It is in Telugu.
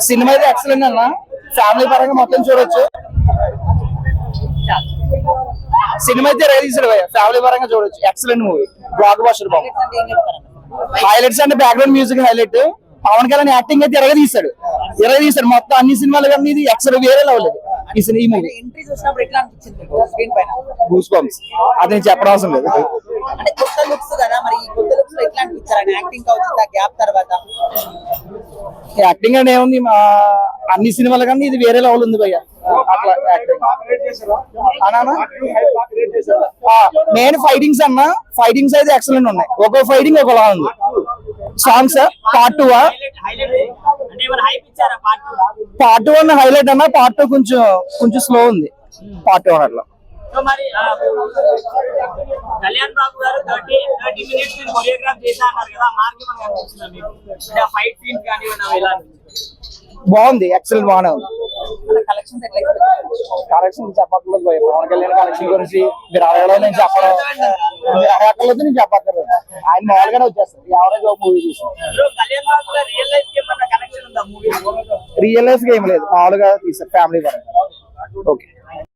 సినిమా అయితే ఎక్సలెంట్ అన్న, ఫ్యామిలీ పరంగా మొత్తం చూడొచ్చు. సినిమా అయితే తీసాడు భయ్య, ఫ్యామిలీ పరంగా చూడొచ్చు. ఎక్సలెంట్ మూవీ, బ్లాక్ బస్టర్ బాబు. హైలైట్స్ అంటే background music highlight. Pawan Kalyan acting అయితే ఎరగదీశాడు మొత్తం అన్ని సినిమాలు. కానీ ఇది ఎక్సలెంట్, వేరే లెవెల్ ఈ మూవీ. గూస్ బంప్స్ అది నేను చెప్పడం అవసరం లేదు. యాక్టింగ్ అంటే ఏముంది, అన్ని సినిమాలు కానీ ఇది వేరే లెవెల్ ఉంది భయ్య. అట్లా మెయిన్ ఫైటింగ్స్ అన్న, ఫైటింగ్స్ అయితే ఎక్సలెంట్ ఉన్నాయి. ఒక్కో ఫైటింగ్ ఒకలా ఉంది. సాంగ్స్ పార్ట్ 2 పార్ట్ 1 హైలైట్ అన్న, పార్ట్ 2 కొంచెం స్లో ఉంది. పార్ట్ 1 అట్లా. కళ్యాణ్ బాబు గారు 30 minutes కొరియోగ్రాఫ్ చేశా అన్నారు కదా, మార్గం అని అనిపిస్తుంది మీకు? అంటే ఫైట్ సీన్స్ కానివ్వండి ఎలా బాగుంది, ఎక్సలెంట్, బాగానే ఉంది. కలెక్షన్ చెప్పట్లేదు భయ్య, పవన్ కళ్యాణ్ కలెక్షన్ గురించి మీరు అడగలేదు, నేను చెప్పడం అడగలేదు, నేను చెప్పట్లేదు. ఆయన మామూలుగానే వచ్చేస్తారు, ఎవరైనా ఒక మూవీ చూసాం. రియల్ లైఫ్ గా ఏం లేదు, మామూలుగా తీసారు ఫ్యామిలీ పరంగా. ఓకే.